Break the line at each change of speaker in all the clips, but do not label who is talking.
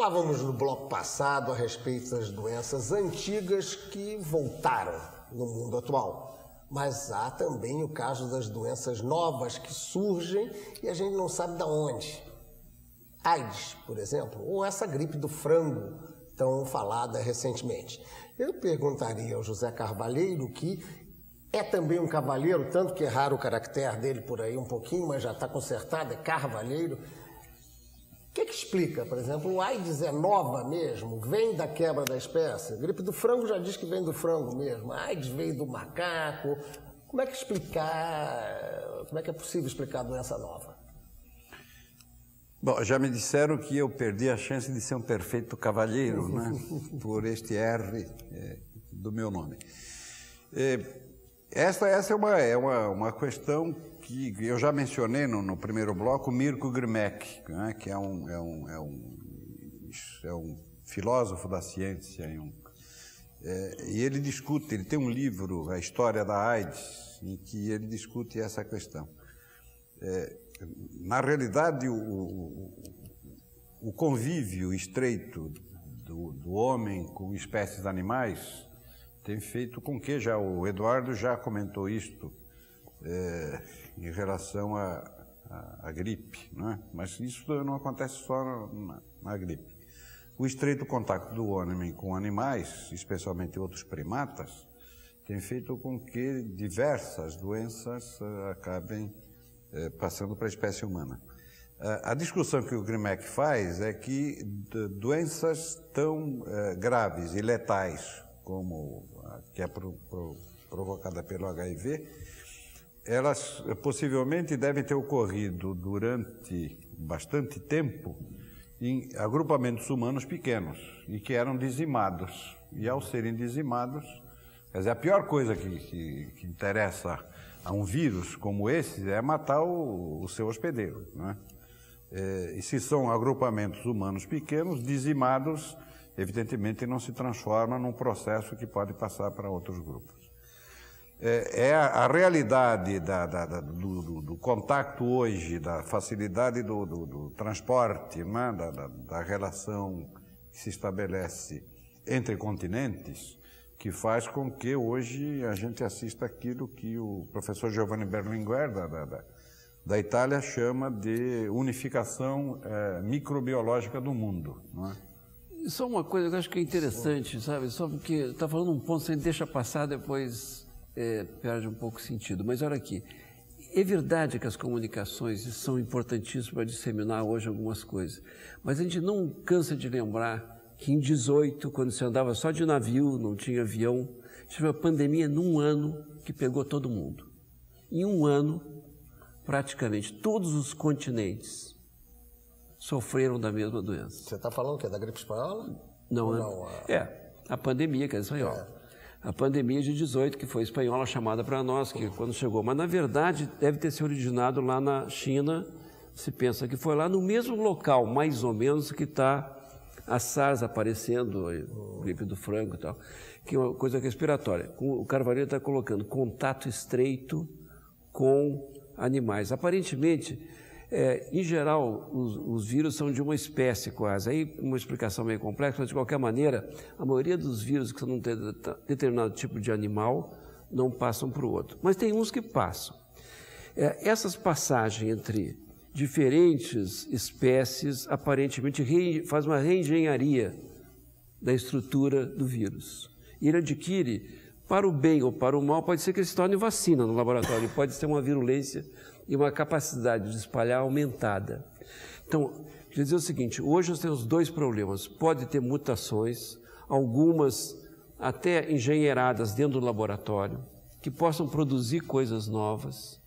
Falávamos no bloco passado a respeito das doenças antigas que voltaram no mundo atual. Mas há também o caso das doenças novas que surgem e a gente não sabe de onde. AIDS, por exemplo, ou essa gripe do frango tão falada recentemente. Eu perguntaria ao José Carvalheiro, que é também um cavalheiro, tanto que erraram o caractere dele por aí um pouquinho, mas já está consertado, é Carvalheiro. O que explica, por exemplo, o AIDS é nova mesmo, vem da quebra da espécie? A gripe do frango já diz que vem do frango mesmo, a AIDS veio do macaco. Como é que explicar, como é que é possível explicar a doença nova?
Bom, já me disseram que eu perdi a chance de ser um perfeito cavalheiro, né? Por este R do meu nome. Essa é uma questão que eu já mencionei no primeiro bloco, Mirko Grimek, né? Que é um filósofo da ciência, e ele tem um livro, A História da AIDS, em que ele discute essa questão. Na realidade, o convívio estreito do homem com espécies animais tem feito com que, o Eduardo já comentou isto em relação à gripe, não é? Mas isso não acontece só na gripe. O estreito contato do homem com animais, especialmente outros primatas, tem feito com que diversas doenças acabem passando para a espécie humana. A discussão que o Grimek faz é que doenças tão graves e letais como a que é provocada pelo HIV, elas possivelmente devem ter ocorrido durante bastante tempo em agrupamentos humanos pequenos e que eram dizimados. E ao serem dizimados, quer dizer, a pior coisa que interessa a um vírus como esse é matar o seu hospedeiro, né? E se são agrupamentos humanos pequenos, dizimados, evidentemente não se transforma num processo que pode passar para outros grupos. A realidade do contato hoje, da facilidade do transporte, né? da relação que se estabelece entre continentes, que faz com que hoje a gente assista aquilo que o professor Giovanni Berlinguer, da Itália, chama de unificação microbiológica do mundo, não é?
Só uma coisa que eu acho que é interessante, sabe? Só porque está falando um ponto, você deixa passar, depois perde um pouco o sentido. Mas olha aqui, é verdade que as comunicações são importantíssimas para disseminar hoje algumas coisas, mas a gente não cansa de lembrar que em 18, quando você andava só de navio, não tinha avião, tive uma pandemia num ano que pegou todo mundo. Em um ano, praticamente todos os continentes sofreram da mesma doença.
Você está falando o quê? Da gripe espanhola?
Não, a pandemia, que é espanhola. A pandemia de 18, que foi espanhola, chamada para nós, que quando chegou. Mas, na verdade, deve ter se originado lá na China. Se pensa que foi lá no mesmo local, mais ou menos, que está a SARS aparecendo, a gripe do frango e tal, que é uma coisa respiratória. O Carvalheiro está colocando contato estreito com animais. Aparentemente, em geral, os vírus são de uma espécie quase. Aí uma explicação meio complexa, mas de qualquer maneira, a maioria dos vírus que são de um determinado tipo de animal não passam para o outro. Mas tem uns que passam. Essas passagens entre diferentes espécies, aparentemente, faz uma reengenharia da estrutura do vírus. E ele adquire, para o bem ou para o mal, pode ser que ele se torne vacina no laboratório, pode ter uma virulência e uma capacidade de espalhar aumentada. Então, quer dizer o seguinte, hoje nós temos dois problemas. Pode ter mutações, algumas até engenheiradas dentro do laboratório, que possam produzir coisas novas,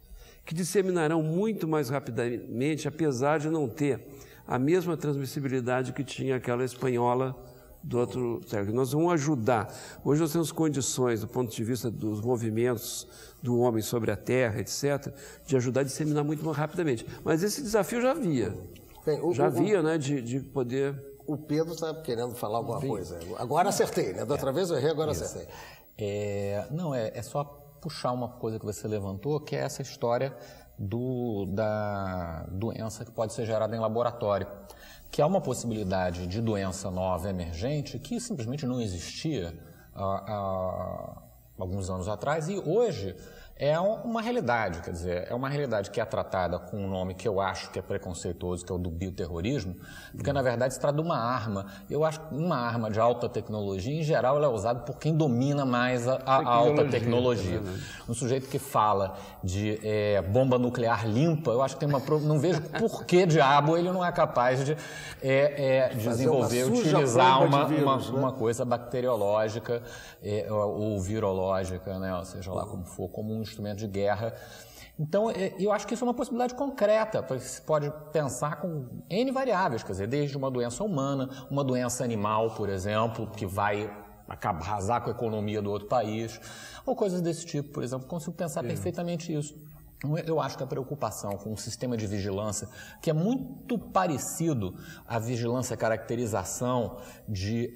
que disseminarão muito mais rapidamente, apesar de não ter a mesma transmissibilidade que tinha aquela espanhola do outro século. Nós vamos ajudar. Hoje nós temos condições, do ponto de vista dos movimentos do homem sobre a Terra, etc., de ajudar a disseminar muito mais rapidamente. Mas esse desafio já havia. Bem, né, de poder...
O Pedro está querendo falar alguma coisa. Agora acertei, né? Da outra vez eu errei, agora acertei.
Não, é só puxar uma coisa que você levantou, que é essa história da doença que pode ser gerada em laboratório, que é uma possibilidade de doença nova emergente que simplesmente não existia há alguns anos atrás e hoje é uma realidade, quer dizer, é uma realidade que é tratada com um nome que eu acho que é preconceituoso, que é o do bioterrorismo, porque na verdade se trata de uma arma. Eu acho que uma arma de alta tecnologia, em geral, ela é usada por quem domina mais a alta tecnologia. Um sujeito que fala de bomba nuclear limpa, eu acho que não vejo por que diabo ele não é capaz de desenvolver, utilizar uma coisa bacteriológica ou virológica, né? Ou seja lá como for, como um instrumento de guerra. Então, eu acho que isso é uma possibilidade concreta, porque se pode pensar com N variáveis, quer dizer, desde uma doença humana, uma doença animal, por exemplo, que vai arrasar com a economia do outro país, ou coisas desse tipo, por exemplo. Consigo pensar perfeitamente isso. Eu acho que a preocupação com um sistema de vigilância que é muito parecido à vigilância caracterização de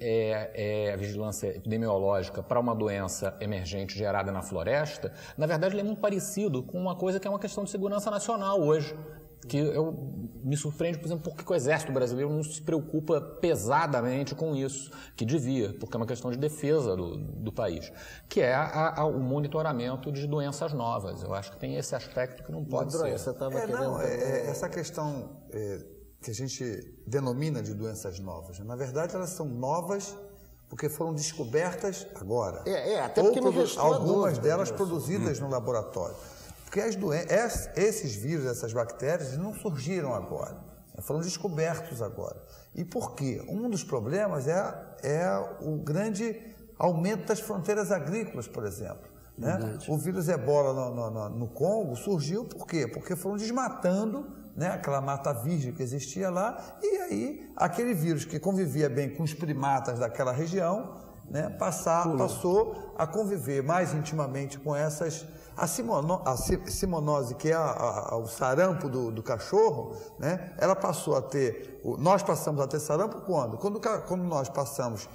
vigilância epidemiológica para uma doença emergente gerada na floresta, na verdade ele é muito parecido com uma coisa que é uma questão de segurança nacional hoje, que me surpreende, por exemplo, porque o Exército Brasileiro não se preocupa pesadamente com isso, que devia, porque é uma questão de defesa do país, que é o monitoramento de doenças novas. Eu acho que tem esse aspecto que não pode ser.
Você estava querendo...
essa questão que a gente denomina de doenças novas, na verdade elas são novas porque foram descobertas agora.
Até porque não restou
algumas delas produzidas no laboratório. Porque esses vírus, essas bactérias, não surgiram agora, foram descobertos agora. E por quê? Um dos problemas é o grande aumento das fronteiras agrícolas, por exemplo. Né? O vírus Ebola no Congo surgiu por quê? Porque foram desmatando, né, aquela mata virgem que existia lá, e aí aquele vírus que convivia bem com os primatas daquela região, né, passou a conviver mais intimamente com essas... A simonose, que é o sarampo do cachorro, né, ela passou a ter... Nós passamos a ter sarampo quando? Quando nós passamos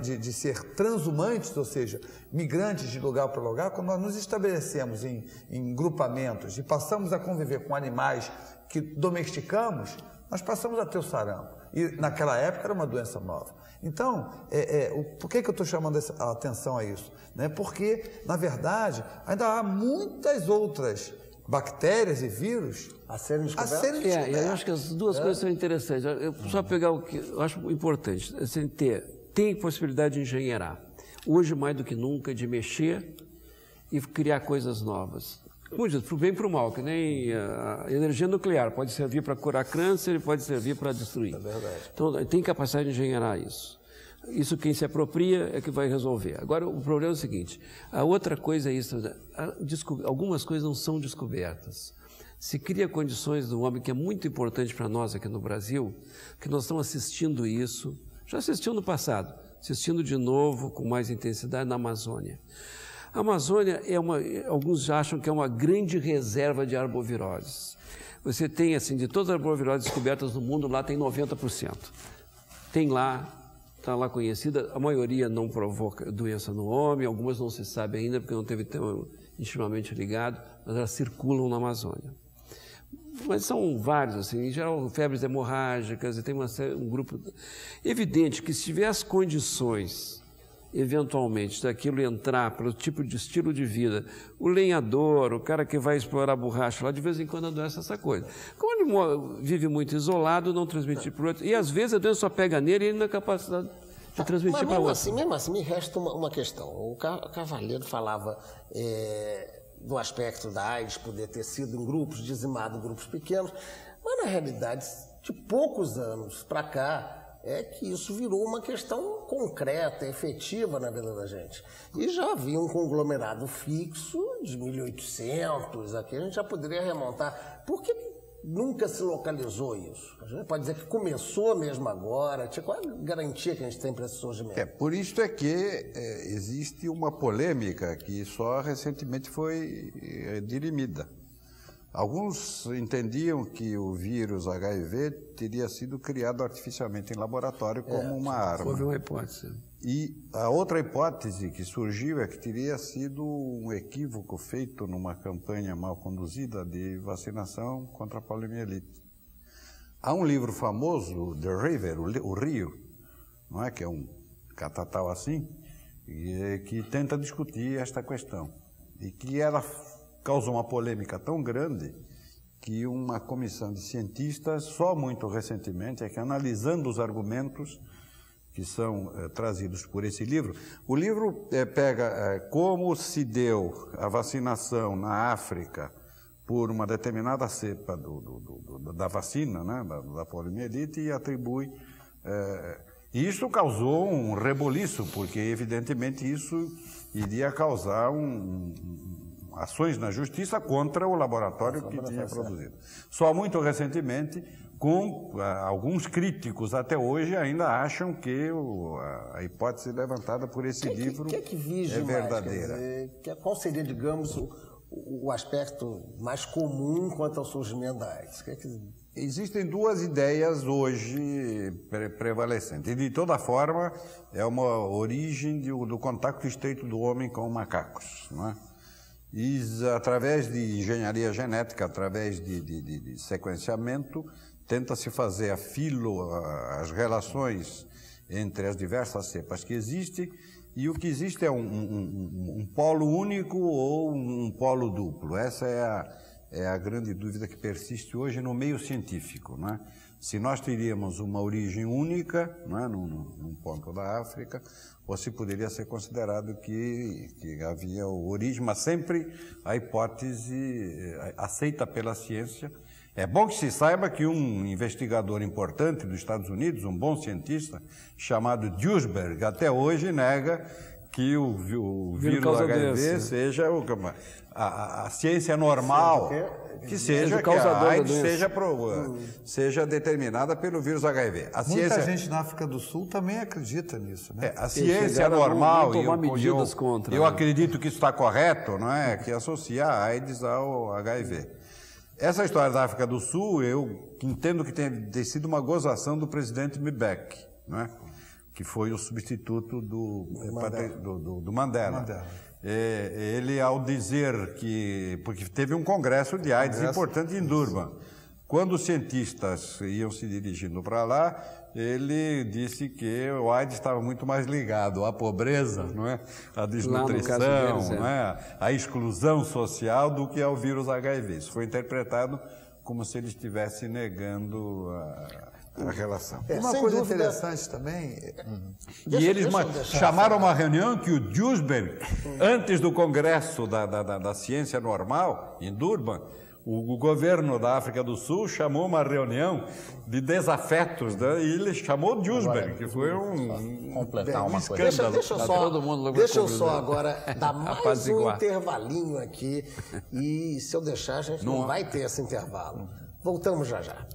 de ser transhumantes, ou seja, migrantes de lugar para lugar, quando nós nos estabelecemos em grupamentos e passamos a conviver com animais que domesticamos, nós passamos a ter o sarampo. E naquela época era uma doença nova. Então, por que eu estou chamando a atenção a isso? Né? Porque, na verdade, ainda há muitas outras bactérias e vírus
a serem descobertos.
Eu acho que as duas coisas são interessantes. Eu só pegar o que eu acho importante, assim, tem possibilidade de engenheirar. Hoje, mais do que nunca, de mexer e criar coisas novas. Como diz, para o bem e para o mal, que nem a energia nuclear pode servir para curar câncer e pode servir para destruir.
É verdade.
Então, tem capacidade de engenheirar isso. Isso quem se apropria é que vai resolver. Agora, o problema é o seguinte, a outra coisa é isso, algumas coisas não são descobertas. Se cria condições do homem, que é muito importante para nós aqui no Brasil, que nós estamos assistindo isso, já assistiu no passado, assistindo de novo, com mais intensidade, na Amazônia. A Amazônia alguns já acham que é uma grande reserva de arboviroses. Você tem, assim, de todas as arboviroses descobertas no mundo, lá tem 90%. Tem lá, está lá conhecida, a maioria não provoca doença no homem, algumas não se sabe ainda, porque não teve tempo intimamente ligado, mas elas circulam na Amazônia. Mas são vários, assim, em geral, febres hemorrágicas, e tem um grupo... Evidente que se tiver as condições... eventualmente, daquilo entrar pelo tipo de estilo de vida, o lenhador, o cara que vai explorar a borracha lá, de vez em quando a doença é essa coisa. Como ele vive muito isolado, não transmite para o outro, e às vezes a doença só pega nele e ele não é capaz de transmitir para o outro.
Mesmo assim, me resta uma questão. O Carvalheiro falava do aspecto da AIDS poder ter sido em grupos, dizimado em grupos pequenos, mas na realidade, de poucos anos para cá, é que isso virou uma questão concreta, efetiva na vida da gente. E já havia um conglomerado fixo de 1800, aqui a gente já poderia remontar. Por que nunca se localizou isso? A gente pode dizer que começou mesmo agora. Qual é a garantia que a gente tem para esse surgimento?
Por isso é que existe uma polêmica que só recentemente foi dirimida. Alguns entendiam que o vírus HIV teria sido criado artificialmente em laboratório como uma arma.
Houve uma hipótese.
E a outra hipótese que surgiu é que teria sido um equívoco feito numa campanha mal conduzida de vacinação contra a poliomielite. Há um livro famoso, The River, o Rio, não é, que é um catatal assim, que tenta discutir esta questão. E que ela causou uma polêmica tão grande que uma comissão de cientistas, só muito recentemente, é que analisando os argumentos que são trazidos por esse livro, o livro pega como se deu a vacinação na África por uma determinada cepa da vacina, né, da poliomielite, e atribui... Isso causou um reboliço, porque evidentemente isso iria causar ações na justiça contra o laboratório que tinha produzido. Só muito recentemente, com alguns críticos até hoje ainda acham que a hipótese levantada por esse livro é verdadeira.
Qual seria, digamos, o aspecto mais comum quanto ao surgimento da AIDS?
Existem duas ideias hoje prevalecentes. E, de toda forma, é uma origem do contato estreito do homem com macacos, não é? E, através de engenharia genética, através de sequenciamento, tenta-se fazer as relações entre as diversas cepas que existem, e o que existe é um polo único ou um polo duplo. Essa é a grande dúvida que persiste hoje no meio científico, não é? Se nós teríamos uma origem única, não é, num ponto da África, ou se poderia ser considerado que havia origem, mas sempre a hipótese aceita pela ciência. É bom que se saiba que um investigador importante dos Estados Unidos, um bom cientista, chamado Duisberg, até hoje nega que o vírus HIV seja a ciência normal, que seja que a AIDS seja determinada pelo vírus HIV.
Muita gente na África do Sul também acredita nisso, né?
A ciência normal, eu
né?
acredito que isso está correto, não é? Que associa a AIDS ao HIV. Essa história da África do Sul, eu entendo que tem sido uma gozação do presidente Mbeki, não é? Que foi o substituto do Mandela. Ele, ao dizer que... Porque teve um congresso de AIDS importante em Durban. Quando os cientistas iam se dirigindo para lá, ele disse que o AIDS estava muito mais ligado à pobreza, não é? À desnutrição, não é? À exclusão social do que ao vírus HIV. Isso foi interpretado como se ele estivesse negando a relação.
Uma coisa interessante também...
E eles chamaram uma reunião que o Duisberg, antes do Congresso da Ciência Normal, em Durban, o governo da África do Sul chamou uma reunião de desafetos, né? E ele chamou Duisberg, que foi
completar uma
escândalo.
Deixa eu só agora dar mais um intervalinho aqui, e se eu deixar, a gente não vai ter esse intervalo. Voltamos já já.